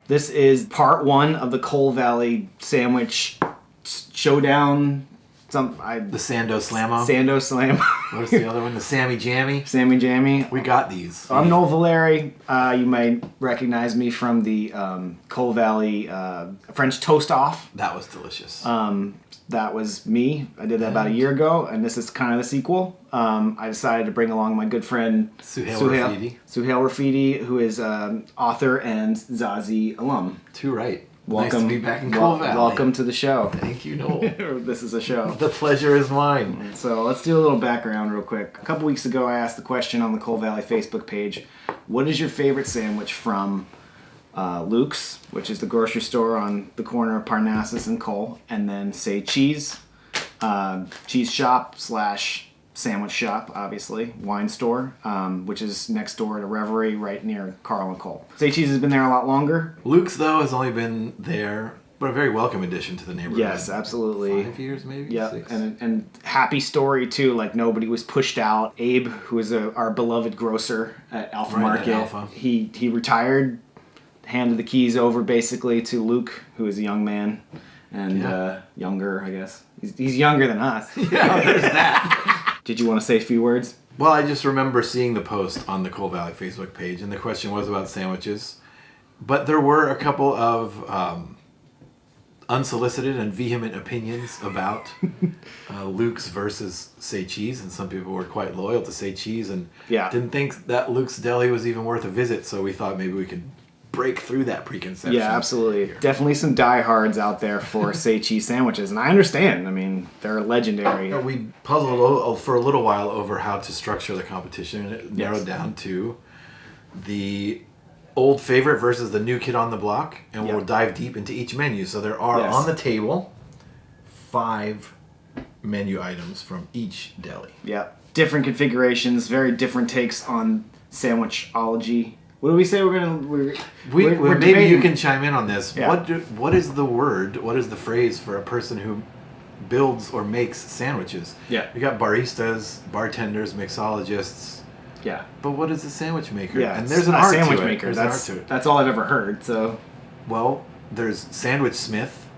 This is part one of the Cole Valley sandwich showdown. The Sando Slammo. Sando Slam. What's the other one? The Sammy Jammy. Sammy Jammy. We got these. I'm Nowell Valeri. You might recognize me from the Cole Valley French Toast Off. That was delicious. That was me. I did that about a year ago, and this is kind of the sequel. I decided to bring along my good friend Suhail Rafidi. Suhail Rafidi, who is author and Zazie alum. Too right. Welcome, nice to be back in Cole Valley. Welcome to the show. Thank you, Nowell. This is a show. The pleasure is mine. So let's do a little background real quick. A couple weeks ago, I asked the question on the Cole Valley Facebook page, what is your favorite sandwich from Luke's, which is the grocery store on the corner of Parnassus and Cole, and then say cheese shop / sandwich shop, obviously, wine store, which is next door to Reverie, right near Carl and Cole. Say Cheese has been there a lot longer. Luke's, though, has only been there, but a very welcome addition to the neighborhood. Yes, absolutely. 5 years, maybe? Yep. 6. And happy story, too. Like, nobody was pushed out. Abe, who is our beloved grocer at Alpha Market, Alpha. He retired, handed the keys over, basically, to Luke, who is a young man. And younger, I guess. He's younger than us. Yeah, there's that. Did you want to say a few words? Well, I just remember seeing the post on the Cole Valley Facebook page, and the question was about sandwiches. But there were a couple of unsolicited and vehement opinions about Luke's versus Say Cheese, and some people were quite loyal to Say Cheese and didn't think that Luke's Deli was even worth a visit, so we thought maybe we could break through that preconception. Yeah, absolutely. Here. Definitely some diehards out there for Say Cheese sandwiches, and I understand. I mean, they're legendary. We puzzled for a little while over how to structure the competition, and it narrowed down to the old favorite versus the new kid on the block, and we'll dive deep into each menu. So there are on the table 5 menu items from each deli. Yeah, different configurations, very different takes on sandwichology. What do we say we're maybe debating. You can chime in on this. Yeah. What is the word, what is the phrase for a person who builds or makes sandwiches? Yeah. You got baristas, bartenders, mixologists. Yeah. But what is a sandwich maker? Yeah. And there's an art sandwich to it. maker. There's an art to it. That's all I've ever heard. So. Well, there's sandwich smith,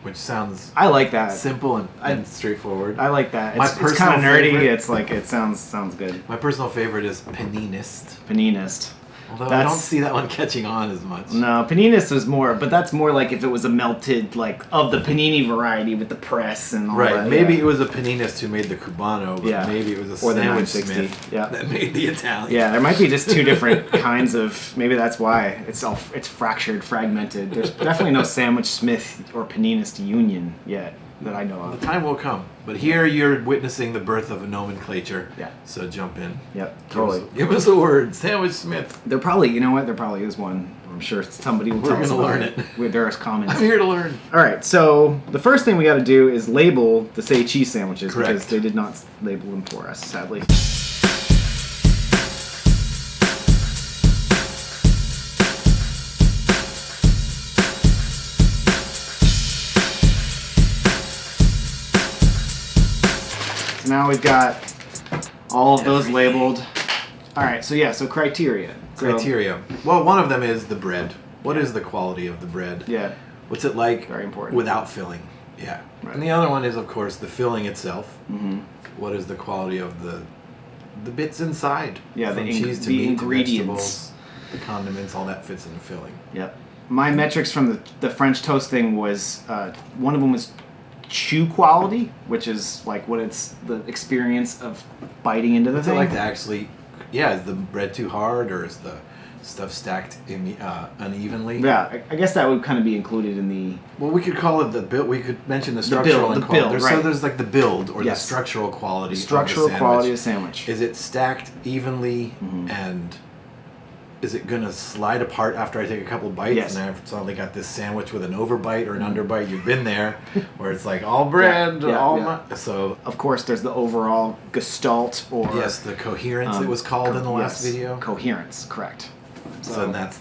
which sounds I like that. simple and straightforward. I like that. My It's personal kind of nerdy. favorite- It's like it sounds good. My personal favorite is paninist. Paninist. Although I don't see that one catching on as much. No, paninist is more, but that's more like if it was a melted, like, of the panini variety with the press and all that. Right, maybe it was a paninist who made the Cubano, but maybe it was a sandwich smith that made the Italian. Yeah, there might be just two different kinds of, maybe that's why it's fractured, fragmented. There's definitely no sandwich smith or paninist union yet that I know of. The time will come, but here you're witnessing the birth of a nomenclature. Yeah. So jump in. Yep, totally. Give us a word, sandwich smith. There probably is one. I'm sure somebody will tell us. We're going to learn it. There are comments. I'm here to learn. All right, so the first thing we got to do is label the Say Cheese sandwiches. Correct. Because they did not label them for us, sadly. So now we've got all of those labeled. All right, so criteria. Criteria. Well, one of them is the bread. What is the quality of the bread? Yeah. What's it like Very important. without filling? Yeah. Right. And the other one is, of course, the filling itself. Mm-hmm. What is the quality of the bits inside? Yeah, From the cheese to the meat ingredients. to vegetables, the condiments, all that fits in the filling. Yep. My metrics from the French toast thing was, one of them was chew quality, which is like what it's the experience of biting into the What's it thing. like to actually, is the bread too hard, or is the stuff stacked unevenly? Yeah, I guess that would kind of be included in the... Well, we could call it the build. We could mention the structural build, quality. right. So there's like the build or Yes. the structural quality. Structural of the quality of sandwich. Is it stacked evenly, and is it gonna slide apart after I take a couple bites? Yes. And I've suddenly got this sandwich with an overbite or an underbite. You've been there, where it's like all bread, so. Of course, there's the overall gestalt or... Yes, the coherence it was called in the last video. Coherence, correct. So then that's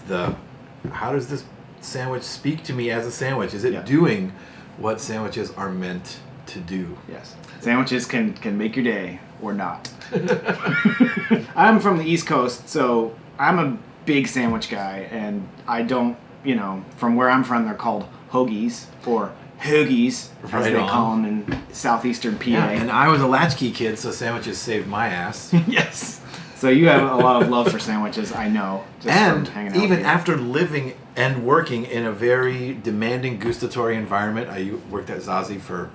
how does this sandwich speak to me as a sandwich? Is it doing what sandwiches are meant to do? Yes. Sandwiches can make your day or not. I'm from the East Coast, so I'm a big sandwich guy, and I don't from where I'm from, they're called hoagies or hoagies, as Right they on. call them in southeastern PA. Yeah, and I was a latchkey kid, so sandwiches saved my ass. Yes. So you have a lot of love for sandwiches, I know. Just And from hanging out even with you. after living and working in a very demanding gustatory environment, I worked at Zazie for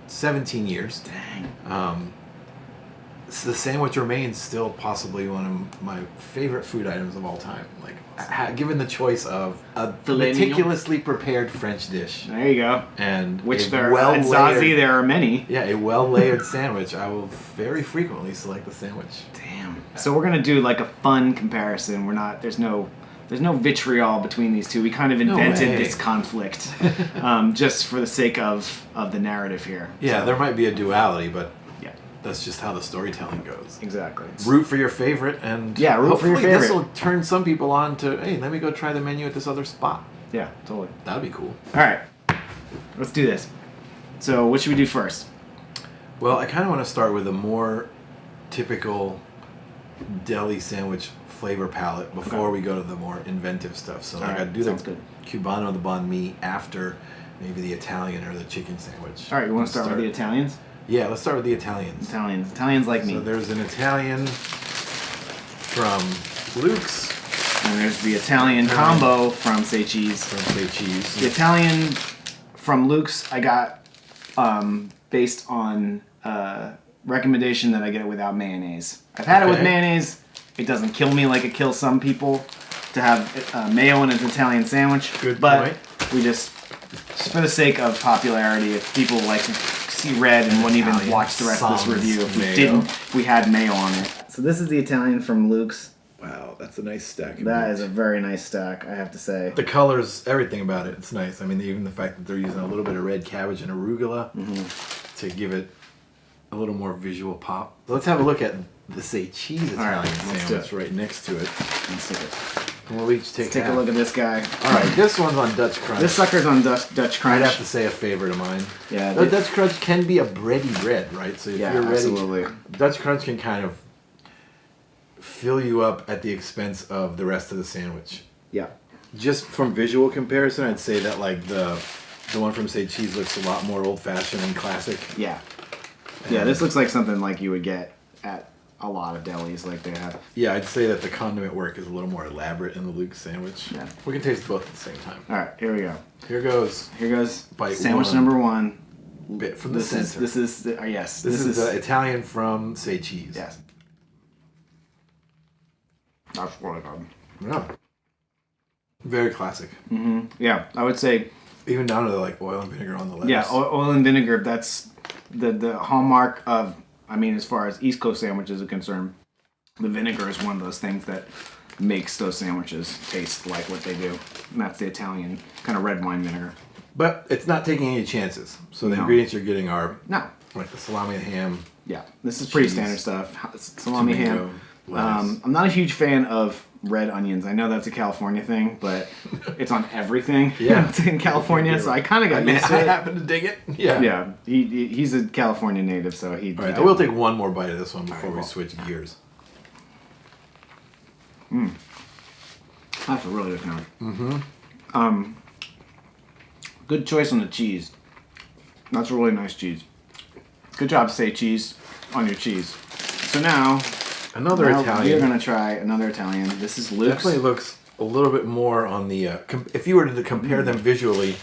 17 years. Dang. So the sandwich remains still possibly one of my favorite food items of all time. Like, given the choice of a Filet mignon? meticulously prepared French dish There you go. and Which a there at well-layered, Zazie there are many. yeah, a well-layered sandwich, I will very frequently select the sandwich. Damn. So we're gonna do like a fun comparison. There's no vitriol between these two. We kind of invented way. this conflict just for the sake of the narrative here. Yeah, So, there might be a duality, but yeah, that's just how the storytelling goes. exactly. Root for your favorite, and Yeah, root for your hopefully this favorite. will turn some people on to, hey, let me go try the menu at this other spot. Yeah, totally. That'd be cool. All right, let's do this. So what should we do first? Well, I kind of want to start with a more typical deli sandwich flavor palette before we go to the more inventive stuff. So I got to do the sounds good. Cubano, the banh mi, after maybe the Italian or the chicken sandwich. All right, you want to start with the Italians? Yeah, let's start with the Italians. Italians like me. So there's an Italian from Luke's. And there's the Italian combo from Say Cheese. From Say Cheese. The Italian from Luke's I got based on recommendation that I get it without mayonnaise. I've had it with Okay. mayonnaise. It doesn't kill me like it kills some people to have mayo in an Italian sandwich. Good but point. we just for the sake of popularity, if people like to see red and wouldn't even Italian watch the rest of this sans review if we mayo. we had mayo on it. So this is the Italian from Luke's. Wow, that's a nice stack. That is a very nice stack, I have to say. The colors, everything about it, it's nice. I mean, even the fact that they're using a little bit of red cabbage and arugula to give it a little more visual pop. So let's have a look at the Say Cheese Italian let's do sandwich right next to it. Let's take it. And we'll each take Take a look at this guy. All right, this one's on Dutch Crunch. This sucker's on Dutch I'd Crunch. have to say a favorite of mine. Yeah, Though Dutch Crunch can be a bready bread, right? So if Yeah, you're ready, absolutely. Dutch Crunch can kind of fill you up at the expense of the rest of the sandwich. Yeah. Just from visual comparison, I'd say that like the one from Say Cheese looks a lot more old-fashioned and classic. Yeah. Yeah, this looks like something like you would get at a lot of delis like they have. Yeah, I'd say that the condiment work is a little more elaborate in the Luke sandwich. Yeah. We can taste both at the same time. All right, here we go. Here goes. Here goes Bite sandwich one. number one. Bit from the This is center. this is yes. This is the Italian from Say Cheese. yes. That's really good. Yeah. Very classic. Yeah, I would say Even down to the like oil and vinegar on the lettuce. yeah, oil and vinegar. That's the hallmark of. I mean, as far as East Coast sandwiches are concerned, the vinegar is one of those things that makes those sandwiches taste like what they do. And that's the Italian kind of red wine vinegar. But it's not taking any chances. So the No. ingredients you're getting are No. like the salami and ham. Yeah, this is pretty Cheese, standard stuff. Salami tomato, ham. lettuce. I'm not a huge fan of red onions. I know that's a California thing, but it's on everything. Yeah. It's in California, so I kind of got used to I it. happen to dig it. Yeah. Yeah, he's a California native, so he. All right, I will take one more bite of this one before we well. switch gears. That's a really good sound. Good choice on the cheese. That's a really nice cheese. Good job, Say Cheese, on your cheese. So now Another Italian. we're gonna try another Italian. This is Luke's. Definitely looks a little bit more on the. If you were to compare them visually,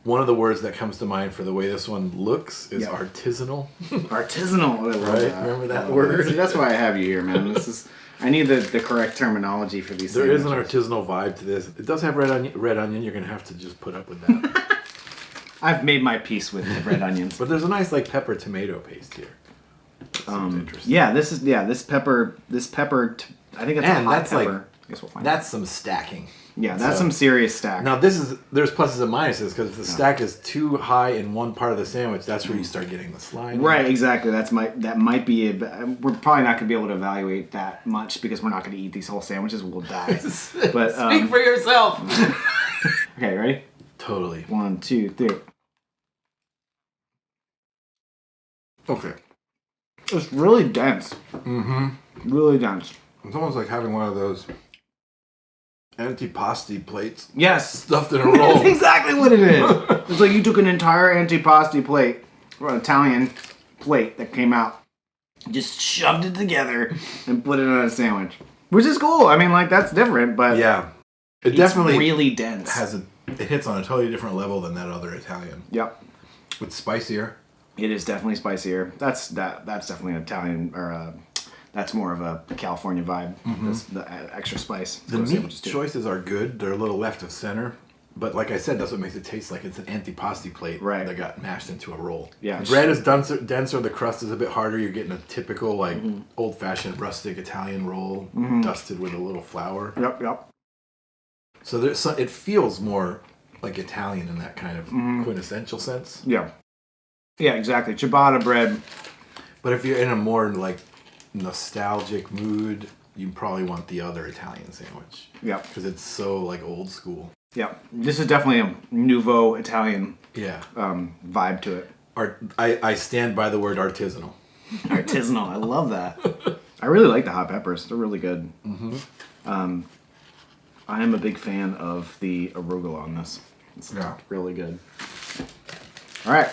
one of the words that comes to mind for the way this one looks is Yeah. artisanal. Artisanal. I love Right? that. Remember that See, word? that's why I have you here, man. This is. I need the correct terminology for these. There is an sandwiches. artisanal vibe to this. It does have red onion. Red onion. You're gonna have to just put up with that. I've made my peace with the red onions. But there's a nice like pepper tomato paste here. That seems interesting. Yeah, this pepper. I think it's a And hot that's like- pepper. I guess we'll find That's some stacking. out. Yeah, that's so- some serious stack. Now there's pluses and minuses because if the stack is too high in one part of the sandwich, that's where you start getting the slide. Right, exactly. That might be we're probably not gonna be able to evaluate that much because we're not gonna eat these whole sandwiches. We'll die. But Speak for yourself. okay, ready? Totally. 1, 2, 3. Okay. It's really dense. Really dense. It's almost like having one of those Antipasti plates. Yes. Stuffed in a roll. That's exactly what it is. It's like you took an entire antipasti plate, or an Italian plate that came out, just shoved it together, and put it on a sandwich. Which is cool. I mean, like, that's different, but Yeah. It it's definitely really dense. it hits on a totally different level than that other Italian. Yep. It's spicier. It is definitely spicier. That's definitely an Italian, or that's more of a California vibe. The extra spice. The meat choices are good. They're a little left of center. But like I said, that's what makes it taste like it's an antipasti plate that got mashed into a roll. Yeah. The bread is denser, the crust is a bit harder. You're getting a typical, like, old-fashioned rustic Italian roll dusted with a little flour. Yep. So it feels more like Italian in that kind of quintessential sense. Yeah. Yeah, exactly. Ciabatta bread. But if you're in a more, like, nostalgic mood, you probably want the other Italian sandwich. Yeah. Because it's so, like, old school. Yeah. This is definitely a nouveau Italian vibe to it. I stand by the word artisanal. Artisanal. I love that. I really like the hot peppers. They're really good. I am a big fan of the arugula on this. It's really good. All right.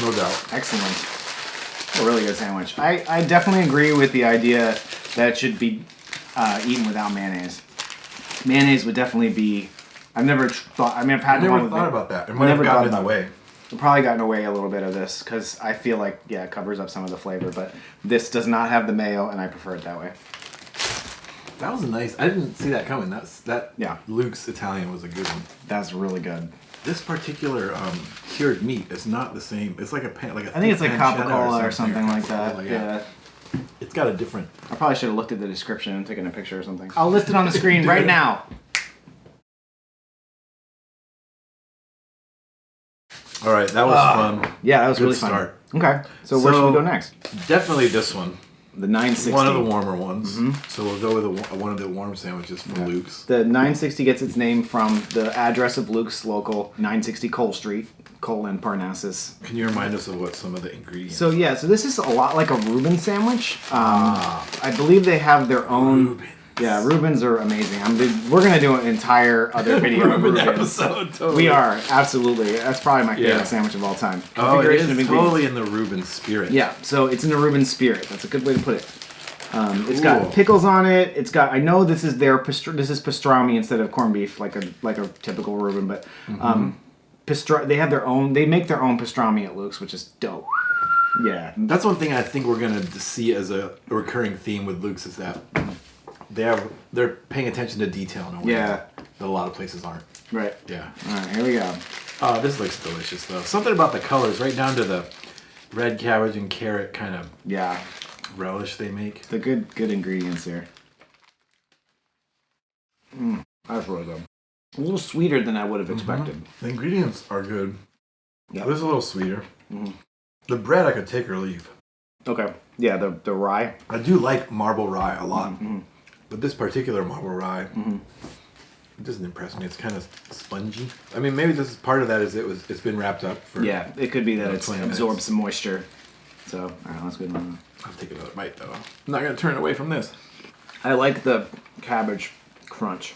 No doubt. Excellent. A really good sandwich. I definitely agree with the idea that it should be eaten without mayonnaise. Mayonnaise would definitely be... I've never thought... I mean, I've had I never one thought about that. It might have gotten in the way. I've probably gotten away a little bit of this because I feel like, it covers up some of the flavor, but this does not have the mayo, and I prefer it that way. That was nice. I didn't see that coming. Luke's Italian was a good one. That's really good. This particular cured meat is not the same. It's like a pan. I think it's like capicola or something like that. Yeah. It's got a different... I probably should have looked at the description and taken a picture or something. I'll list it on the screen right now. All right, that was fun. Yeah, that was Good really fun. start. Okay, so where should we go next? Definitely this one. The 960. One of the warmer ones. So we'll go with one of the warm sandwiches from Luke's. The 960 gets its name from the address of Luke's local 960 Cole Street, Cole and Parnassus. Can you remind us of what some of the ingredients? So so this is a lot like a Reuben sandwich. I believe they have their own. Reubens. Yeah, Reubens are amazing. We're gonna do an entire other video on Reuben Reubens. episode. Totally. We are absolutely. That's probably my favorite sandwich of all time. Oh, it is totally in the Reuben spirit. Yeah, so it's in the Reuben spirit. That's a good way to put it. It's got pickles on it. It's got. I know this is their this is pastrami instead of corned beef, like a typical Reuben, but they have their own. They make their own pastrami at Luke's, which is dope. Yeah, that's one thing I think we're gonna see as a recurring theme with Luke's is that they're paying attention to detail in a way that a lot of places aren't. Right. Yeah. All right, here we go. Oh, this looks delicious though. Something about the colors, right down to the red cabbage and carrot kind of relish they make. The good ingredients here. That's really good. A little sweeter than I would have expected. The ingredients are good. Yeah, this is a little sweeter. The bread I could take or leave. Okay. Yeah, the rye. I do like marble rye a lot. But this particular marble rye, it doesn't impress me. It's kind of spongy. I mean, maybe this is part of that is it's been wrapped up for... Yeah, it could be that it's absorbed some moisture. So, all right, let's go. I'll take another bite, though. I'm not going to turn away from this. I like the cabbage crunch.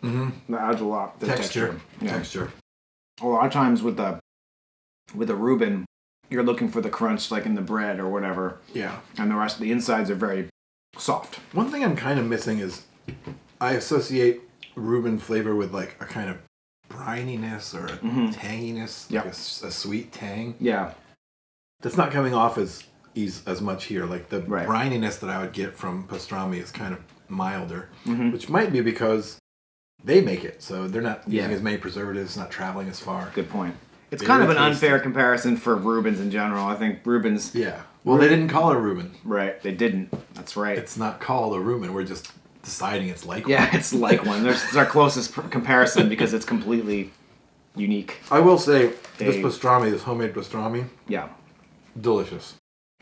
That adds a lot. The texture. Texture. A lot of times with a Reuben, you're looking for the crunch like in the bread or whatever. Yeah. And the rest of the insides are very soft. One thing I'm kind of missing is I associate Reuben flavor with like a kind of brininess or a tanginess, like a sweet tang. Yeah. That's not coming off as much here. Like the brininess that I would get from pastrami is kind of milder, which might be because they make it, so they're not using as many preservatives, not traveling as far. Good point. It's kind of an unfair comparison for Reubens in general. I think Reubens... Yeah. Well, they didn't call it a Reuben. Right, they didn't. That's right. It's not called a Reuben. We're just deciding it's like one. Yeah, it's like one. It's our closest comparison because it's completely unique. I will say, this pastrami, this homemade pastrami... Yeah. Delicious.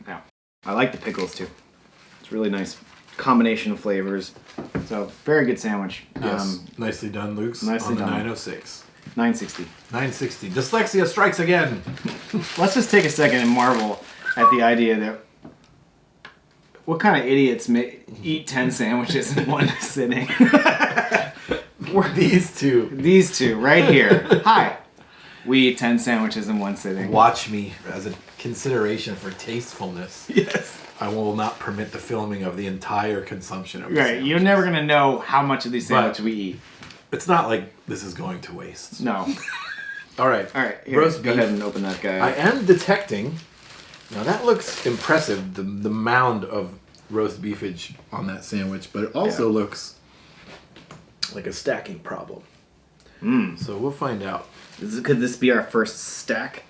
Yeah. I like the pickles, too. It's really nice combination of flavors. So, very good sandwich. Yes. Nicely done, Luke's. Nicely done. 906. 960. 960. Dyslexia strikes again. Let's just take a second and marvel at the idea that what kind of idiots eat 10 sandwiches in one sitting? These two. These two right here. Hi. We eat 10 sandwiches in one sitting. Watch me as a consideration for tastefulness. Yes. I will not permit the filming of the entire consumption of the Right. sandwich. You're never going to know how much of these sandwiches we eat. It's not like this is going to waste. No. All right. All right. Here, Roast go beef. ahead and open that guy. I am detecting. Now that looks impressive, the mound of roast beefage on that sandwich, but it also looks like a stacking problem. So we'll find out. Could this be our first stack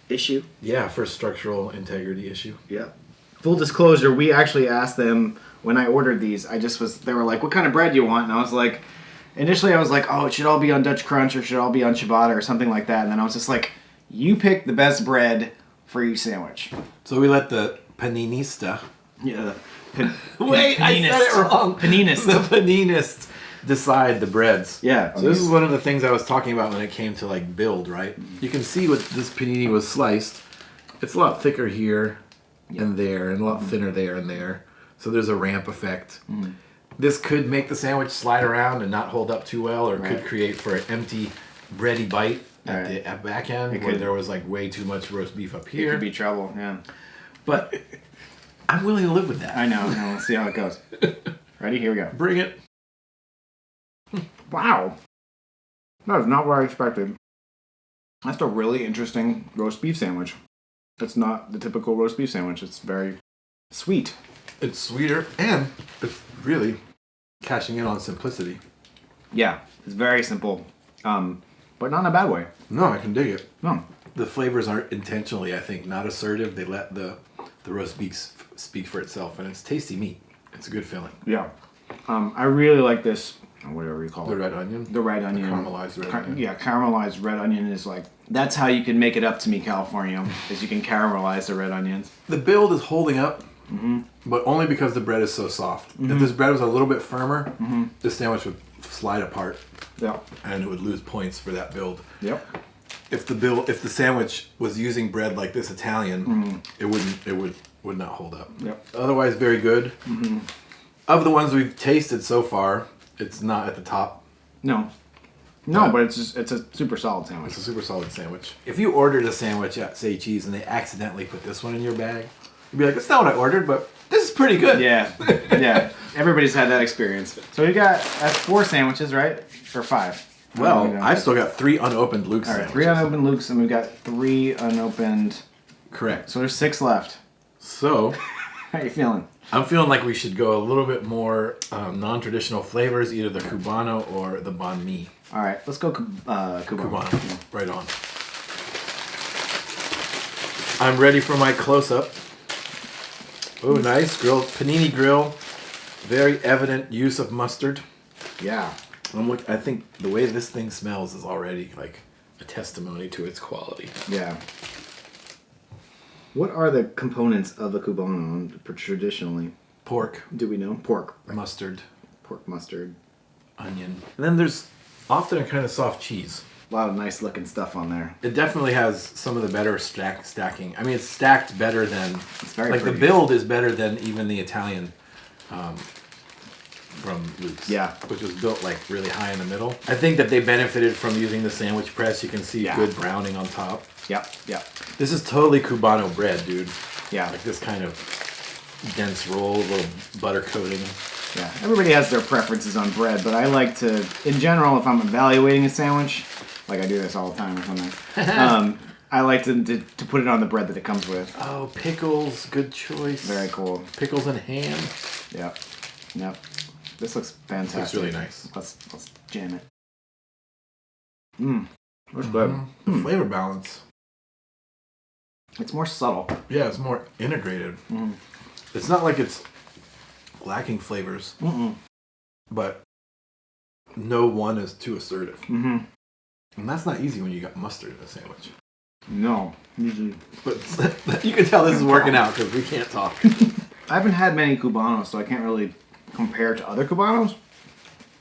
issue? Yeah, first structural integrity issue. Yeah. Full disclosure, we actually asked them when I ordered these. They were like, "What kind of bread do you want?" And I was like, initially I was like, "Oh, it should all be on Dutch Crunch or it should all be on ciabatta or something like that." And then I was just like, "You pick the best bread for each sandwich." So we let the paninista. Yeah. Wait, I said it wrong. Paninist. The paninist decide the breads. Yeah. So this is one of the things I was talking about when it came to like build, right? You can see what this panini was sliced. It's a lot thicker here and there, and a lot thinner there and there. So there's a ramp effect. This could make the sandwich slide around and not hold up too well, or could create for an empty, bready bite at the back end where there was like way too much roast beef up here. It could be trouble, yeah. But I'm willing to live with that. I know. Let's see how it goes. Ready? Here we go. Bring it. Wow. That is not what I expected. That's a really interesting roast beef sandwich. It's not the typical roast beef sandwich. It's very sweet. It's sweeter, and it's really cashing in on simplicity. Yeah, it's very simple, but not in a bad way. No, I can dig it. No. The flavors aren't intentionally, I think, not assertive. They let the roast beef speak for itself, and it's tasty meat. It's a good filling. Yeah. I really like this, whatever you call The it. red onion? The red onion. Caramelized red onion. Yeah, caramelized red onion is like, that's how you can make it up to me, California, is you can caramelize the red onions. The build is holding up, but only because the bread is so soft. If this bread was a little bit firmer, this sandwich would slide apart. Yeah. And it would lose points for that build. Yep. If the sandwich was using bread like this Italian, it would not hold up. Yep. Otherwise, very good. Of the ones we've tasted so far, it's not at the top. No, but it's a super solid sandwich. It's a super solid sandwich. If you ordered a sandwich at Say Cheese and they accidentally put this one in your bag, you'd be like, "That's not what I ordered, but this is pretty good." Yeah, yeah. Everybody's had that experience. So we got 4 sandwiches, right? Or 5? Well, I've still got 3 unopened Luke's All right, sandwiches. 3 unopened Luke's, and we've got 3 unopened. Correct. So there's 6 left. So, How you feeling? I'm feeling like we should go a little bit more non-traditional flavors, either the Cubano or the banh mi. All right, let's go Cubano. Cubano. Right on. I'm ready for my close-up. Oh, nice grilled panini grill. Very evident use of mustard. Yeah. I think the way this thing smells is already like a testimony to its quality. Yeah. What are the components of a Cubano traditionally? Pork, Do we know? Pork. mustard, Pork, mustard. onion. And then there's often a kind of soft cheese. A lot of nice looking stuff on there. It definitely has some of the better stacking. I mean, it's stacked better than... It's very like pretty. the build is better than even the Italian from Luke's. Yeah. Which was built like really high in the middle. I think that they benefited from using the sandwich press. You can see good browning on top. Yep, yep. This is totally Cubano bread, dude. Yeah. Like this kind of dense roll, a little butter coating. Yeah, everybody has their preferences on bread, but I like to, in general, if I'm evaluating a sandwich, like I do this all the time or something, I like to put it on the bread that it comes with. Oh, pickles, good choice. Very cool. Pickles and ham. Yep, yep. This looks fantastic. Looks really nice. Let's jam it. Looks good. The flavor balance. It's more subtle. Yeah, it's more integrated. It's not like it's lacking flavors, but no one is too assertive. And that's not easy when you got mustard in a sandwich. No, usually. But you can tell this is working out because we can't talk. I haven't had many Cubanos, so I can't really compare to other Cubanos,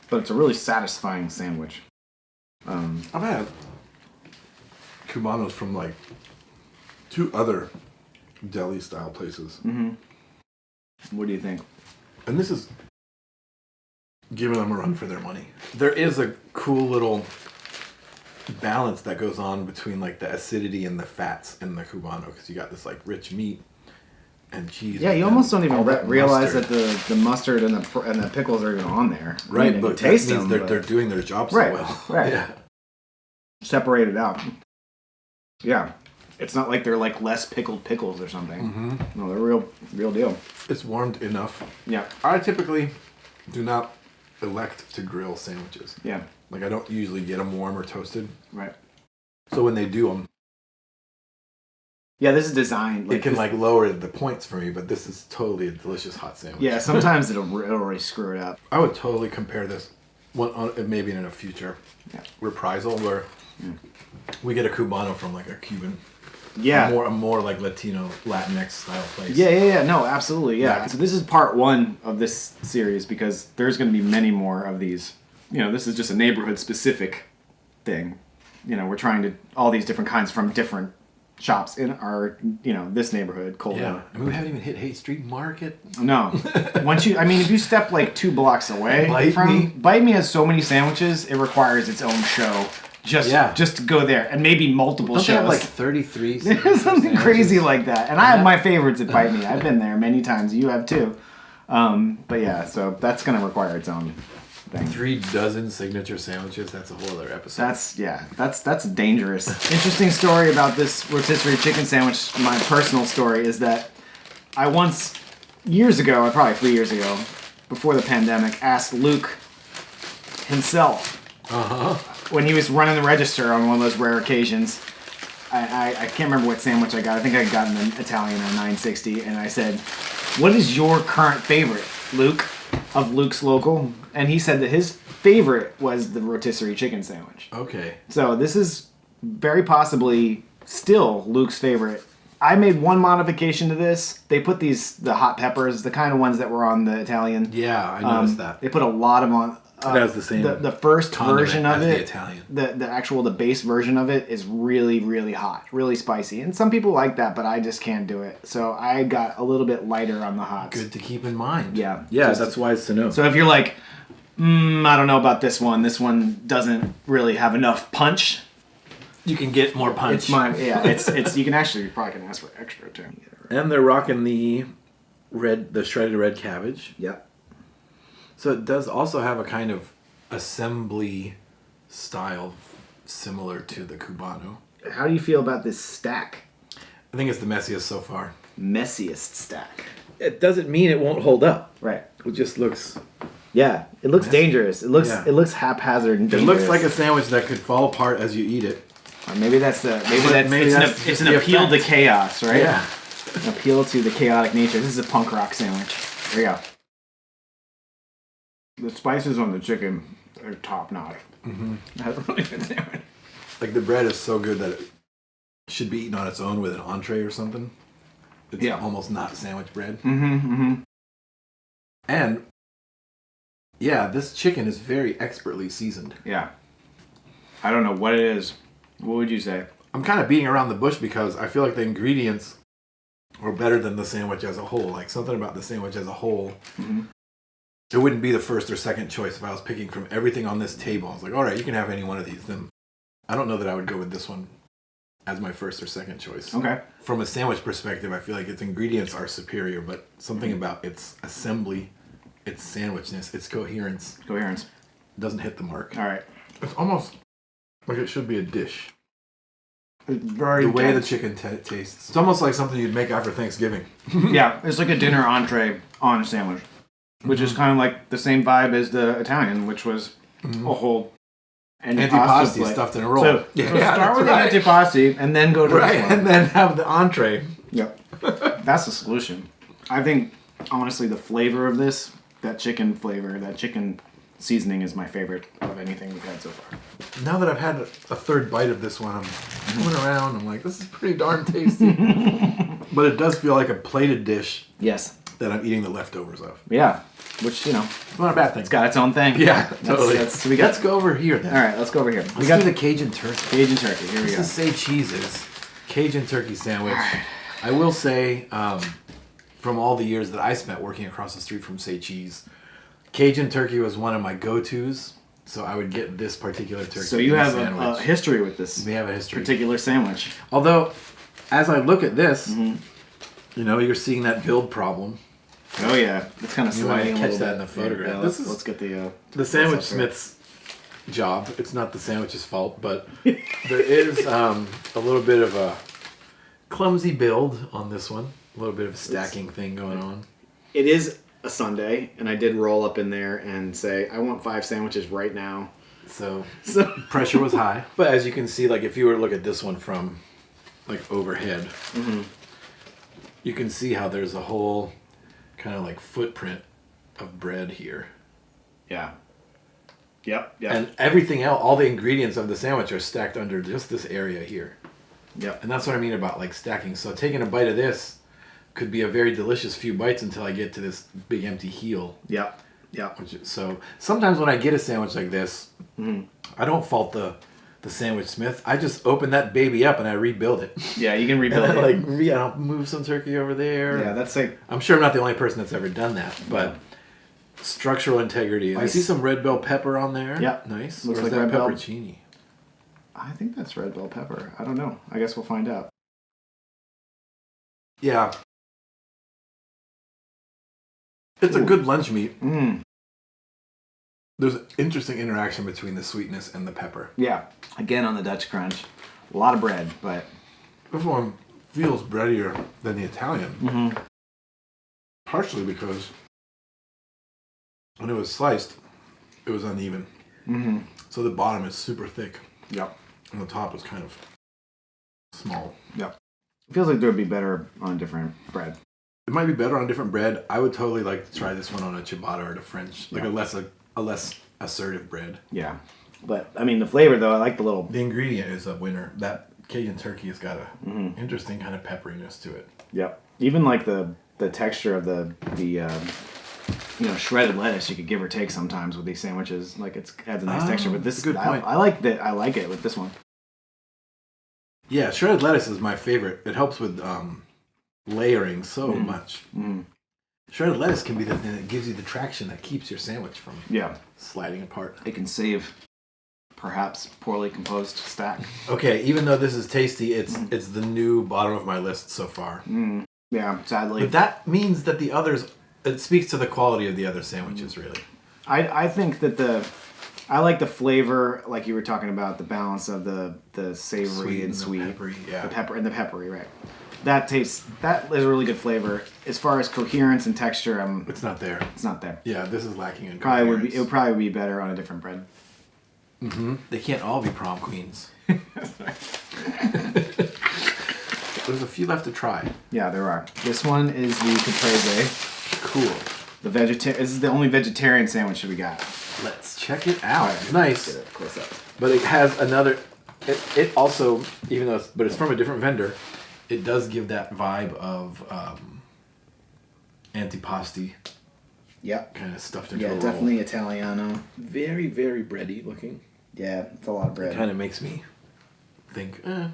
but it's a really satisfying sandwich. I've had Cubanos from like 2 other deli style places. What do you think? And this is giving them a run for their money. There is a cool little balance that goes on between like the acidity and the fats in the Cubano, because you got this like rich meat and cheese. Yeah, you almost don't even realize mustard. that the mustard and the pickles are even on there. Right, I mean, but you taste that means them, they're doing their job so right, well. Right. Yeah. Separated out. Yeah. It's not like they're like less pickled pickles or something. Mm-hmm. No, they're real deal. It's warmed enough. Yeah. I typically do not elect to grill sandwiches. Yeah. Like, I don't usually get them warm or toasted. Right. So when they do them, yeah, this is designed. it can like lower the points for me, but this is totally a delicious hot sandwich. Yeah, sometimes it'll really screw it up. I would totally compare this one on, maybe in a future reprisal where we get a Cubano from like a Cuban. Yeah. A more like Latino, Latinx style place. Yeah. No, absolutely. Yeah. So this is part 1 of this series because there's going to be many more of these. You know, this is just a neighborhood specific thing. You know, we're trying to all these different kinds from different shops in our, this neighborhood, Colville. Yeah. I mean, we haven't even hit Haight Street Market. No. If you step like 2 blocks away Bite Me has so many sandwiches, it requires its own show. Just to go there, and maybe multiple Don't shows. they have like 33 something sandwiches? crazy like that. And I have my favorites at Bite Me. I've been there many times. You have too. But yeah, so that's going to require its own thing. 36 signature sandwiches. That's a whole other episode. That's dangerous. Interesting story about this rotisserie chicken sandwich. My personal story is that I once, years ago, probably 3 years ago, before the pandemic, asked Luke himself. When he was running the register on one of those rare occasions, I can't remember what sandwich I got. I think I got an Italian or 960, and I said, "What is your current favorite, Luke, of Luke's Local?" And he said that his favorite was the rotisserie chicken sandwich. Okay. So this is very possibly still Luke's favorite. I made one modification to this. They put the hot peppers, the kind of ones that were on the Italian. Yeah, I noticed that. They put a lot of on. That was the same. The first version of the it, Italian. the base version of it is really, really hot, really spicy. And some people like that, but I just can't do it. So I got a little bit lighter on the hots. Good to keep in mind. Yeah. Yeah, that's wise to know. So if you're like, I don't know about this one. This one doesn't really have enough punch. You can get more punch. It's mine. Yeah, it's. You can actually probably can ask for extra too. And they're rocking the shredded red cabbage. Yep. So it does also have a kind of assembly style similar to the Cubano. How do you feel about this stack? I think it's the messiest so far. Messiest stack. It doesn't mean it won't hold up. Right. It just looks... Yeah, it looks messy. Dangerous. It looks haphazard and It dangerous. looks like a sandwich that could fall apart as you eat it. Or maybe that's it's an the appeal to effect. chaos, right? Yeah. An appeal to the chaotic nature. This is a punk rock sandwich. There you go. The spices on the chicken are top notch. Mm-hmm. That's a really good sandwich. Like, the bread is so good that it should be eaten on its own with an entree or something. It's almost not sandwich bread. And, yeah, this chicken is very expertly seasoned. Yeah. I don't know what it is. What would you say? I'm kind of beating around the bush because I feel like the ingredients are better than the sandwich as a whole. Like, something about the sandwich as a whole. It wouldn't be the first or second choice if I was picking from everything on this table. I was like, all right, you can have any one of these. Then I don't know that I would go with this one as my first or second choice. Okay. From a sandwich perspective, I feel like its ingredients are superior, but something about its assembly, its sandwichness, its coherence doesn't hit the mark. All right. It's almost like it should be a dish. It's very the way the dense. chicken tastes. It's almost like something you'd make after Thanksgiving. Yeah, it's like a dinner entree on a sandwich. Which is kind of like the same vibe as the Italian, which was a whole antipasti stuffed in a roll. So start with the antipasti and then go to this one. And then have the entree. Yep. That's the solution. I think, honestly, the flavor of this, that chicken seasoning is my favorite of anything we've had so far. Now that I've had a third bite of this one, I'm going around, I'm like, this is pretty darn tasty. But it does feel like a plated dish. Yes. That I'm eating the leftovers of. Yeah. Which, it's not a bad thing. It's got its own thing. Yeah, totally. Let's go over here then. All right, let's go over here. We got the Cajun turkey. Cajun turkey, here we go. This is Say Cheese's Cajun turkey sandwich. I will say, from all the years that I spent working across the street from Say Cheese, Cajun turkey was one of my go-tos, so I would get this particular turkey. So you have a history with this. We have a history. Particular sandwich. Although, as I look at this, you know, you're seeing that build problem. Oh yeah, it's kind of sliding a little bit. Catch that in the photograph. Yeah, let's get the sandwich smith's job. It's not the sandwich's fault, but there is a little bit of a clumsy build on this one. A little bit of a stacking thing going on. It is a Sunday, and I did roll up in there and say, I want 5 sandwiches right now. So pressure was high. But as you can see, like if you were to look at this one from like overhead, you can see how there's a whole kind of like footprint of bread here. Yeah. Yep. And everything else, all the ingredients of the sandwich are stacked under just this area here. Yep. And that's what I mean about like stacking. So taking a bite of this could be a very delicious few bites until I get to this big empty heel. Yep. So sometimes when I get a sandwich like this, I don't fault the sandwich smith. I just open that baby up and I rebuild it. Yeah, you can rebuild it. Like, I'll move some turkey over there. Yeah, that's like... I'm sure I'm not the only person that's ever done that, but structural integrity. I see some red bell pepper on there. Yep. Nice. Looks like red bell. peppercini. I think that's red bell pepper. I don't know. I guess we'll find out. Yeah. It's a good lunch meat. There's an interesting interaction between the sweetness and the pepper. Yeah. Again on the Dutch crunch. A lot of bread, but... This one feels breadier than the Italian. Partially because when it was sliced, it was uneven. So the bottom is super thick. Yep. And the top is kind of small. Yep. It feels like there would be better on a different bread. It might be better on a different bread. I would totally like to try this one on a ciabatta or a French, like a less assertive bread. Yeah. But, I mean, the flavor, though, I like the little... The ingredient is a winner. That Cajun turkey has got a interesting kind of pepperiness to it. Yep. Even, like, the texture of the shredded lettuce, you could give or take sometimes with these sandwiches. Like, it adds a nice texture. But this... Good point. I like it with this one. Yeah, shredded lettuce is my favorite. It helps with layering so much. Shredded lettuce can be the thing that gives you the traction that keeps your sandwich from sliding apart. It can save perhaps poorly composed stack. Okay, even though this is tasty, it's the new bottom of my list so far. Yeah, sadly. But that means that the others, it speaks to the quality of the other sandwiches, really. I think that I like the flavor, like you were talking about, the balance of the savory and sweet. Peppery, yeah. The pepper and the peppery, right. That is a really good flavor. As far as coherence and texture, it's not there. It's not there. Yeah, this is lacking in coherence. It would probably be better on a different bread. They can't all be prom queens. There's a few left to try. Yeah, there are. This one is the Caprese. Cool. This is the only vegetarian sandwich that we got. Let's check it out. Right, nice. Get it close up. But it has another. It also, even though it's from a different vendor, it does give that vibe of antipasti. Yep. Kind of stuffed into a roll. Yeah, definitely Italiano. Very, very bready looking. Yeah, it's a lot of bread. It kind of makes me think, Are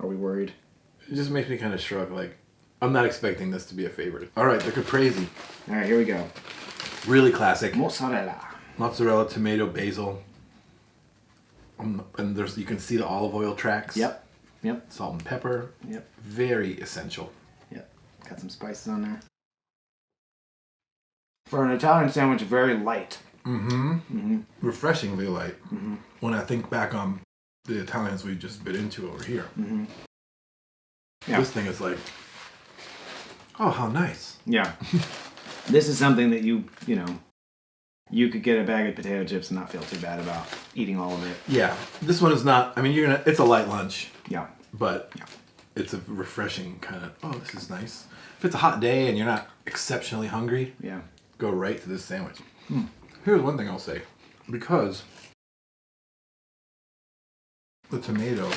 we worried? It just makes me kind of shrug, like, I'm not expecting this to be a favorite. All right, the Caprese. All right, here we go. Really classic. Mozzarella, tomato, basil. And you can see the olive oil tracks. Yep. Salt and pepper. Yep. Very essential. Yep. Got some spices on there. For an Italian sandwich, very light. Refreshingly light. When I think back on the Italians we just bit into over here. Yeah. This thing is like, oh, how nice. Yeah. This is something that you could get a bag of potato chips and not feel too bad about eating all of it. Yeah. This one is not, I mean, it's a light lunch. Yeah. But it's a refreshing kind of, oh, this is nice. If it's a hot day and you're not exceptionally hungry, go right to this sandwich. Here's one thing I'll say. Because the tomato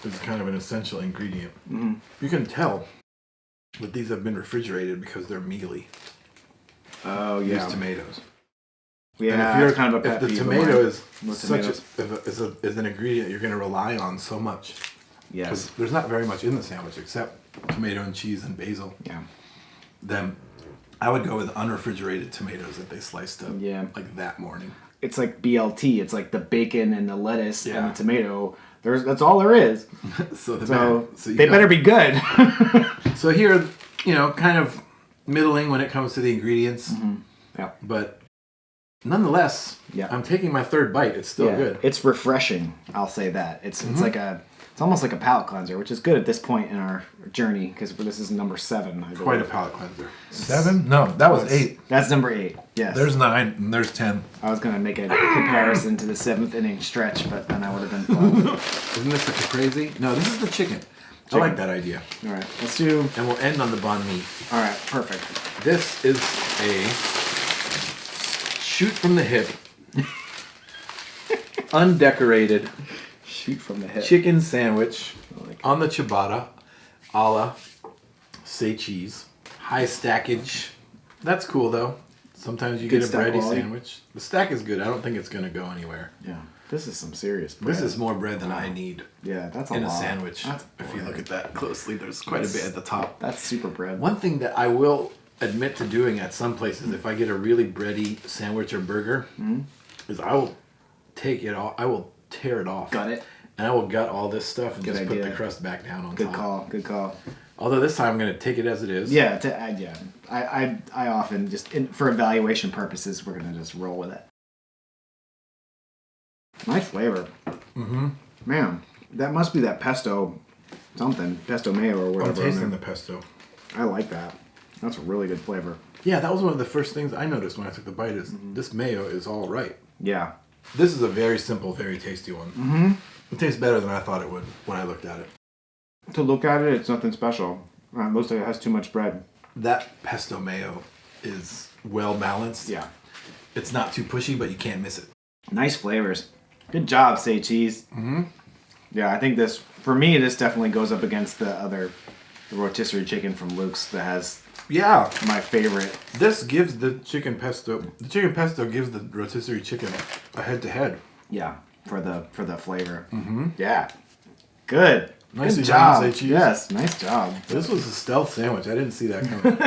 is kind of an essential ingredient. You can tell that these have been refrigerated because they're mealy. Oh, yeah. These tomatoes. Yeah, and if you're kind of a pet if the peeve tomato is an ingredient you're going to rely on so much. Yes. Because there's not very much in the sandwich except tomato and cheese and basil. Yeah. Then I would go with unrefrigerated tomatoes that they sliced up like that morning. It's like BLT. It's like the bacon and the lettuce and the Yeah. tomato. That's all there is. So They better be good. So here, kind of middling when it comes to the ingredients. Yeah. But nonetheless, I'm taking my third bite. It's still good. It's refreshing. I'll say that. It's it's almost like a palate cleanser, which is good at this point in our journey because this is number 7. I Quite a palate cleanser. 7? No, that was 8. That's number 8. Yes. There's 9 and there's 10. I was gonna make a comparison to the 7th inning stretch, but then I would have been fun. Isn't this the caprese? No, this is the chicken. I like that idea. All right, let's do. And we'll end on the banh mi. All right, perfect. This is a shoot from the hip, undecorated Shoot from the hip. chicken sandwich on the ciabatta, a la say cheese. High stackage. That's cool though. Sometimes you Good get a stack bready quality. sandwich. The stack is good. I don't think it's going to go anywhere. Yeah, this is some serious bread. This is more bread than I need Yeah, that's a in lot. a sandwich. That's If you look at that closely, there's quite a bit at the top. That's super bread. One thing that I will admit to doing at some places, if I get a really bready sandwich or burger, is I will take it off. I will tear it off. Gut it. And I will gut all this stuff and Good just put idea. the crust back down on Good top. call. Good call. Although this time I'm going to take it as it is. Yeah, I often just for evaluation purposes we're gonna just roll with it. Nice flavor. Man, that must be that pesto pesto mayo or I'm whatever. tasting the pesto. I like that. That's a really good flavor. Yeah, that was one of the first things I noticed when I took the bite is this mayo is all right. Yeah. This is a very simple, very tasty one. It tastes better than I thought it would when I looked at it. To look at it, it's nothing special. It looks like it has too much bread. That pesto mayo is well balanced. Yeah. It's not too pushy, but you can't miss it. Nice flavors. Good job, Say Cheese. Yeah, I think this, for me, this definitely goes up against the rotisserie chicken from Luke's that has my favorite. This gives the chicken pesto gives the rotisserie chicken a head-to-head. Yeah, for the flavor. Yeah. Good. Nicely Good done, job. Say Cheese. Yes, nice job. This was a stealth sandwich. I didn't see that coming.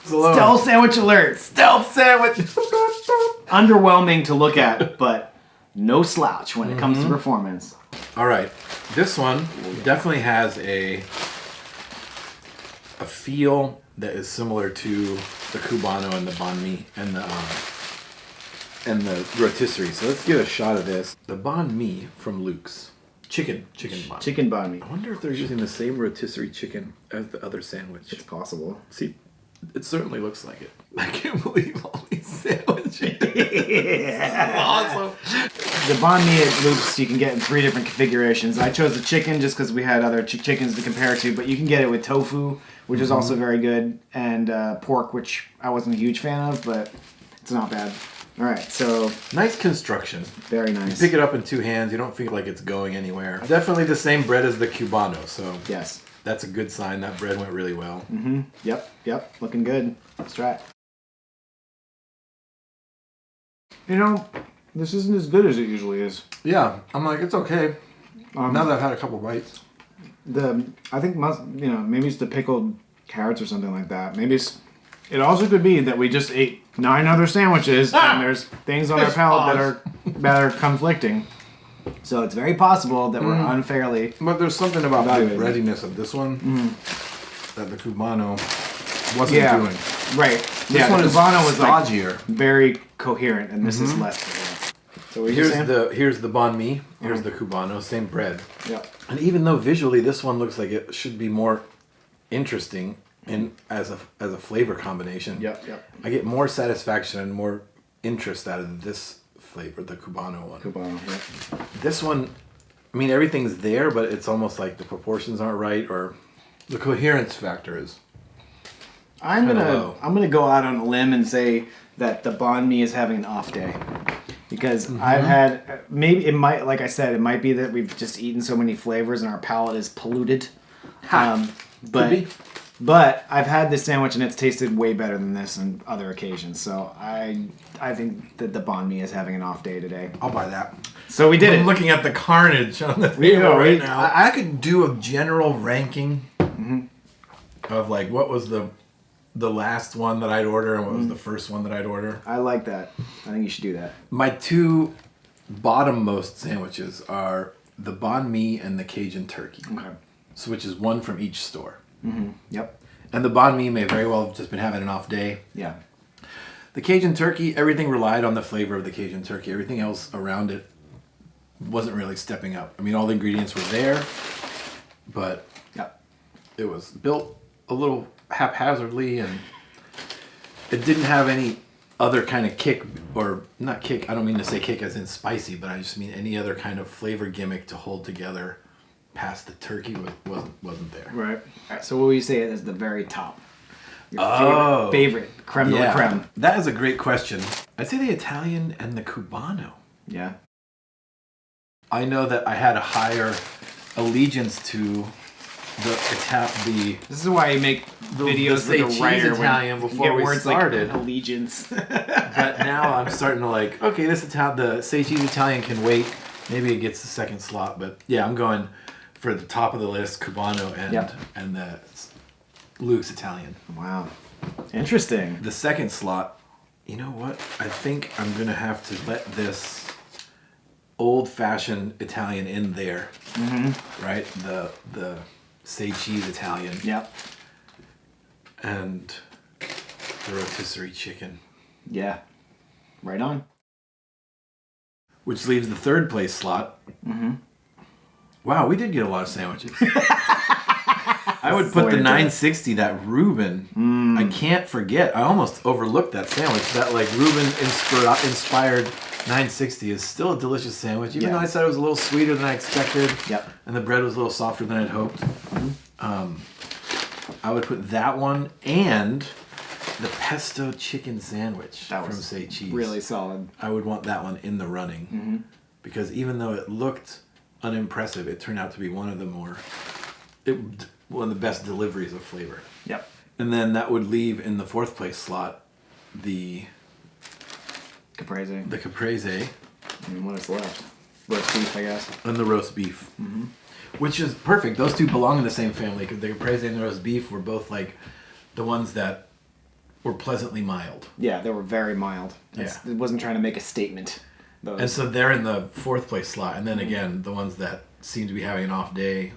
Stealth sandwich alert. Stealth sandwich. Underwhelming to look at, but no slouch when it comes to performance. All right, this one definitely has a feel that is similar to the Cubano and the banh mi and the rotisserie. So let's give a shot of this. The banh mi from Luke's. Chicken banh mi. Chicken banh mi. I wonder if they're using the same rotisserie chicken as the other sandwich. It's possible. See, it certainly looks like it. I can't believe all these sandwiches. Awesome. The banh mi at Luke's you can get in 3 different configurations. I chose the chicken just because we had other chickens to compare to, but you can get it with tofu, which is also very good, and pork, which I wasn't a huge fan of, but it's not bad. All right, so Nice construction. very nice. Pick it up in 2 hands. You don't feel like it's going anywhere. Definitely the same bread as the Cubano, so Yes. that's a good sign. That bread went really well. Yep. Looking good. Let's try it. You know, this isn't as good as it usually is. Yeah, I'm like, it's okay. Now that I've had a couple bites. I think maybe it's the pickled carrots or something like that. Maybe it also could be that we just ate 9 other sandwiches and there's things on our palate that are conflicting. So it's very possible that we're unfairly. But there's something about the Evaluating. breadiness of this one that the Cubano wasn't doing. Right. This one the is Cubano was like stodgier. very coherent, and this is less coherent. So Here's the banh mi. Here's the Cubano. Same bread. Yep. And even though visually this one looks like it should be more interesting in as a flavor combination. Yep. I get more satisfaction and more interest out of this flavor, the Cubano one. Cubano. Yep. This one, I mean, everything's there, but it's almost like the proportions aren't right, or the coherence factor is. I'm low. gonna go out on a limb and say that the banh mi is having an off day, because I've had maybe it might, like I said, it might be that we've just eaten so many flavors and our palate is polluted. But I've had this sandwich and it's tasted way better than this on other occasions. So I think that the banh mi is having an off day today. I'll buy that. So we did I'm it. looking at the carnage on the table right now. I could do a general ranking of like what was the the last one that I'd order and what was the first one that I'd order. I like that. I think you should do that. My two bottom-most sandwiches are the banh mi and the Cajun turkey. Okay. So which is one from each store. Yep. And the banh mi may very well have just been having an off day. Yeah. The Cajun turkey, everything relied on the flavor of the Cajun turkey. Everything else around it wasn't really stepping up. I mean, all the ingredients were there, but Yep. it was built a little haphazardly, and it didn't have any other kind of kick, or not kick, I don't mean to say kick as in spicy, but I just mean any other kind of flavor gimmick to hold together past the turkey wasn't there. Right. All right. So what would you say is the very top? Your favorite creme de la creme. That is a great question. I'd say the Italian and the Cubano. Yeah. I know that I had a higher allegiance to the This is why you make videos the with a writer Italian when before you get we words started. like allegiance. But now I'm starting to like, okay, the say cheese Italian can wait. Maybe it gets the second slot, but yeah, I'm going for the top of the list, Cubano and the Luke's Italian. Wow. Interesting. The second slot, you know what? I think I'm gonna have to let this old-fashioned Italian in there. Right? The say cheese Italian. Yep. And the rotisserie chicken. Yeah. Right on. Which leaves the third place slot. Wow, we did get a lot of sandwiches. I would put the 960, that Reuben. I can't forget. I almost overlooked that sandwich. That like Reuben inspired 960 is still a delicious sandwich, even though I said it was a little sweeter than I expected. Yep. And the bread was a little softer than I'd hoped. I would put that one and the pesto chicken sandwich from Say Cheese. Really solid. I would want that one in the running because even though it looked unimpressive, it turned out to be one of the best deliveries of flavor. Yep. And then that would leave in the fourth place slot the Caprese. the Caprese And what is left? Roast beef, I guess. and the roast beef, which is perfect. Those two belong in the same family because the Caprese and the roast beef were both like the ones that were pleasantly mild. Yeah, they were very mild. It wasn't trying to make a statement. And so they're in the fourth place slot. And then again, the ones that seem to be having an off day,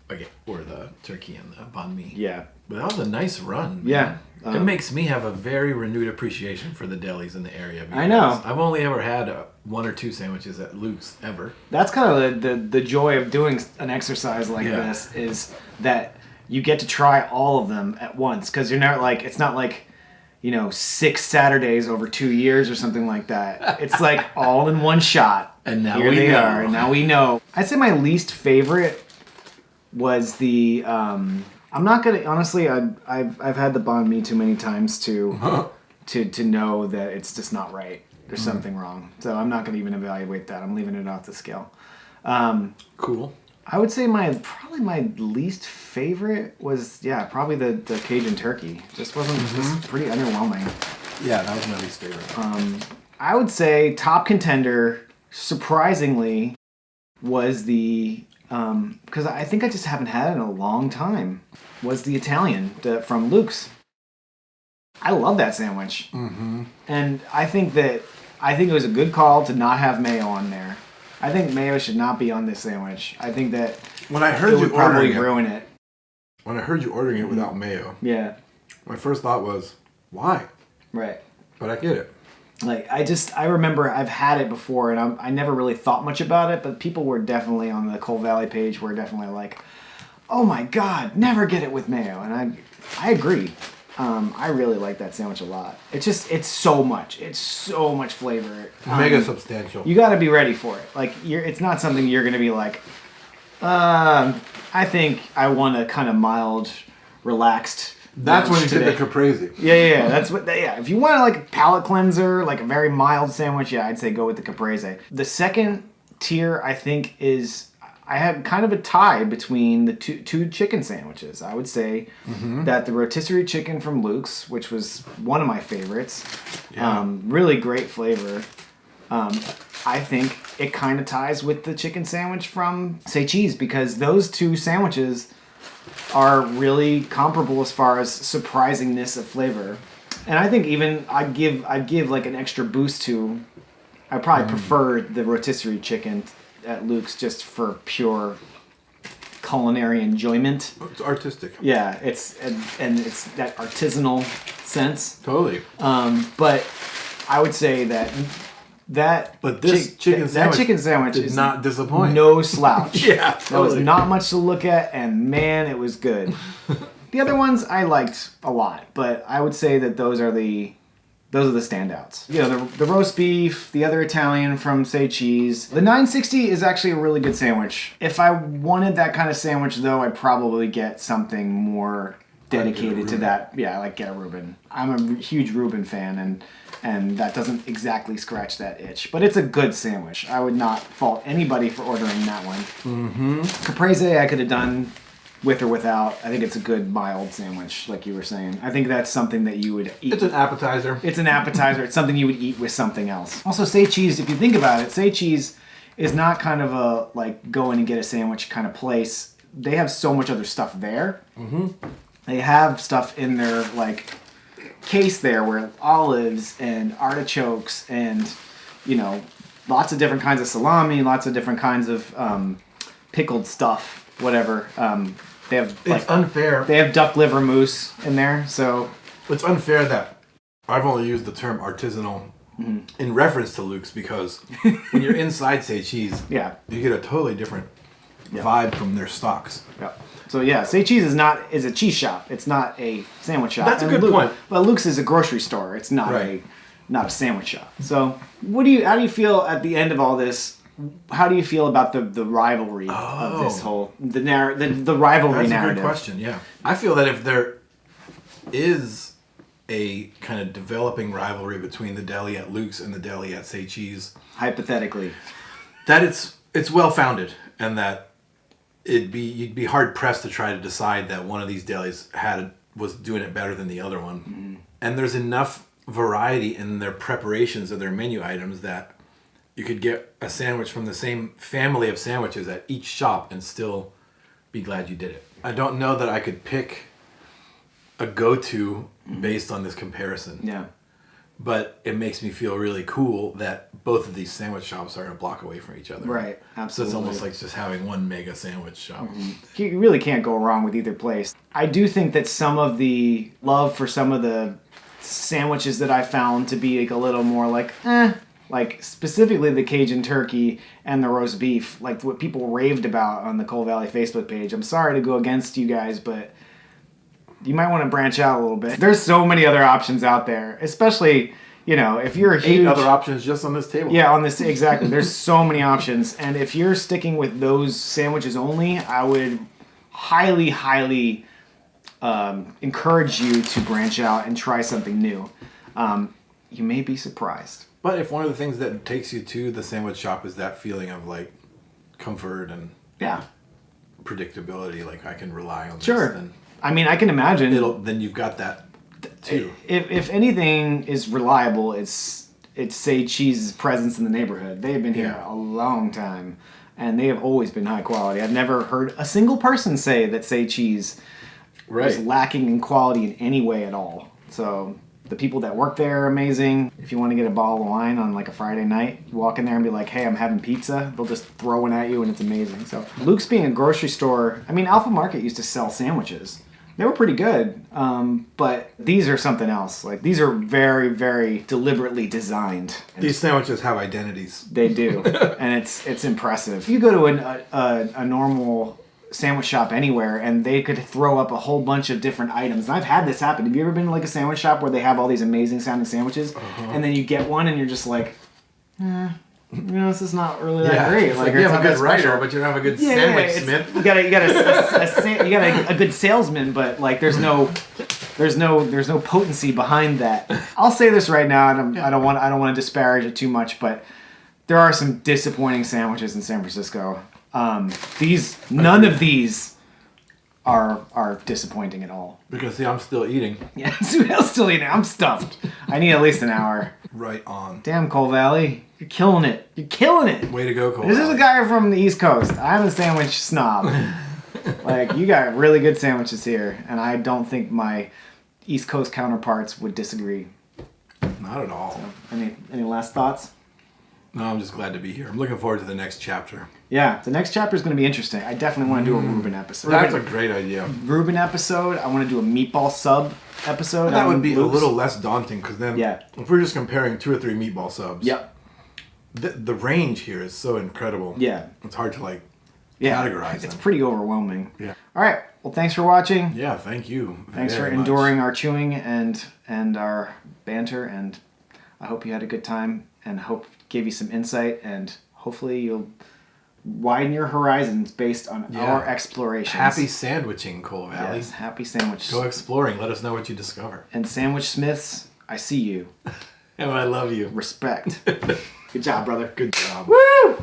again, were the turkey and the banh mi. Yeah. But that was a nice run. Yeah. It makes me have a very renewed appreciation for the delis in the area. I know. I've only ever had one or two sandwiches at Luke's ever. That's kind of the joy of doing an exercise like this is that you get to try all of them at once because you're not like, it's not like, 6 Saturdays over 2 years or something like that. It's like all in one shot. And now here we they know. are. And now we know. I'd say my least favorite was the. I'm not gonna honestly. I've had the banh mi too many times to know that it's just not right. There's something wrong. So I'm not gonna even evaluate that. I'm leaving it off the scale. Cool. I would say probably my least favorite was probably the Cajun turkey. Just wasn't just pretty underwhelming. Yeah, that was my least favorite. I would say top contender, surprisingly, was the because I think I just haven't had it in a long time. Was the Italian from Luke's. I love that sandwich, and I think it was a good call to not have mayo on there. I think mayo should not be on this sandwich. I think that When I heard it you would probably ordering ruin it. When I heard you ordering it without mayo, Yeah, my first thought was, why? right. But I get it. Like, I remember I've had it before, and I never really thought much about it, but people were definitely on the Coal Valley page were definitely like, oh my God, never get it with mayo. And I agree. I really like that sandwich a lot. It's so much flavor. Mega substantial. You got to be ready for it. Like, it's not something you're going to be like, I think I want a kind of mild, relaxed. That's when you today. get the Caprese. Yeah. That's what. Yeah, if you want like a palate cleanser, like a very mild sandwich, I'd say go with the Caprese. The second tier, I think, is I had kind of a tie between the two chicken sandwiches. I would say that the rotisserie chicken from Luke's, which was one of my favorites, really great flavor. I think it kind of ties with the chicken sandwich from Say Cheese because those two sandwiches are really comparable as far as surprisingness of flavor. And I think even I'd give like an extra boost to. I probably prefer the rotisserie chicken at Luke's just for pure culinary enjoyment. It's artistic. Yeah, it's and it's that artisanal sense. Totally. But I would say that chicken sandwich did is not disappoint. No slouch. Yeah, That totally. was not much to look at, and man, it was good. The other ones I liked a lot, but I would say that those are the standouts. You know, the roast beef, the other Italian from Say Cheese. The 960 is actually a really good sandwich. If I wanted that kind of sandwich, though, I'd probably get something more dedicated to that. Yeah, like get a Reuben. I'm a huge Reuben fan, and that doesn't exactly scratch that itch. But it's a good sandwich. I would not fault anybody for ordering that one. Mm-hmm. Caprese I could have done with or without. I think it's a good mild sandwich, like you were saying. I think that's something that you would eat. It's an appetizer. It's an appetizer. It's something you would eat with something else. Also, Say Cheese, if you think about it, Say Cheese is not kind of a, like, go in and get a sandwich kind of place. They have so much other stuff there. Mm-hmm. They have stuff in their, like, case there where olives and artichokes and, you know, lots of different kinds of salami, lots of different kinds of pickled stuff, whatever. They have, like, It's unfair. They have duck liver mousse in there, so... It's unfair that I've only used the term artisanal in reference to Luke's because when you're inside Say Cheese, Yeah. you get a totally different vibe from their stocks. Yeah. So yeah, Say Cheese is a cheese shop. It's not a sandwich shop. That's a good point. But Luke's is a grocery store. It's not a sandwich shop. So how do you feel at the end of all this? How do you feel about the rivalry of this whole the rivalry That's narrative? a good question. Yeah, I feel that if there is a kind of developing rivalry between the deli at Luke's and the deli at Say Cheese, Hypothetically, that it's well founded, and that you'd be hard pressed to try to decide that one of these delis was doing it better than the other one. Mm-hmm. And there's enough variety in their preparations of their menu items that you could get a sandwich from the same family of sandwiches at each shop and still be glad you did it. I don't know that I could pick a go-to based on this comparison. yeah. But it makes me feel really cool that both of these sandwich shops are a block away from each other. Right, So absolutely. it's almost like just having one mega sandwich shop. You really can't go wrong with either place. I do think that some of the love for some of the sandwiches that I found to be like a little more like specifically the Cajun turkey and the roast beef, like what people raved about on the Coal Valley Facebook page. I'm sorry to go against you guys, but you might want to branch out a little bit. There's so many other options out there, especially, you know, if you're a huge... 8 other options just on this table. Yeah, exactly. There's so many options. And if you're sticking with those sandwiches only, I would highly, highly encourage you to branch out and try something new. You may be surprised. But if one of the things that takes you to the sandwich shop is that feeling of like comfort and predictability, like I can rely on this, then I mean, I can imagine. then you've got that too. If anything is reliable, it's Say Cheese's presence in the neighborhood. They have been here a long time, and they have always been high quality. I've never heard a single person say that Say Cheese was lacking in quality in any way at all. So the people that work there are amazing. If you want to get a bottle of wine on like a Friday night, you walk in there and be like, hey, I'm having pizza. They'll just throw one at you and it's amazing. So Luke's being a grocery store, I mean, Alpha Market used to sell sandwiches. They were pretty good, but these are something else. Like, these are very, very deliberately designed. These sandwiches have identities. They do, and it's impressive. If you go to a normal sandwich shop anywhere, and they could throw up a whole bunch of different items. And I've had this happen. Have you ever been to like a sandwich shop where they have all these amazing sounding sandwiches, and then you get one and you're just like, this is not really that great. It's like you it's have a not good that writer, special. but you don't have a good sandwich smith. You got a good salesman, but like there's no potency behind that. I'll say this right now, and I don't want to disparage it too much, but there are some disappointing sandwiches in San Francisco. None of these are disappointing at all. Because see, I'm still eating. Yeah, Suhail's still eating. I'm stuffed. I need at least an hour. Right on. Damn, Coal Valley. You're killing it. You're killing it. Way to go, Cole. This is a guy from the East Coast. I'm a sandwich snob. Like, you got really good sandwiches here, and I don't think my East Coast counterparts would disagree. Not at all. Any last thoughts? No, I'm just glad to be here. I'm looking forward to the next chapter. Yeah, the next chapter is going to be interesting. I definitely want to do a Reuben episode. That's a great idea. Reuben episode. I want to do a meatball sub episode. That would be Luke's. a little less daunting because then, if we're just comparing 2 or 3 meatball subs, the range here is so incredible. Yeah, it's hard to categorize them. It's pretty overwhelming. Yeah. All right. Well, thanks for watching. Yeah, thank you. Thanks for enduring our chewing and our banter, and I hope you had a good time, and hope gave you some insight, and hopefully you'll widen your horizons based on our explorations. Happy sandwiching, Cole Valley. Yes, happy sandwich. Go exploring. Let us know what you discover. And Sandwich Smiths, I see you. And I love you. Respect. Good job, brother. Good job. Woo!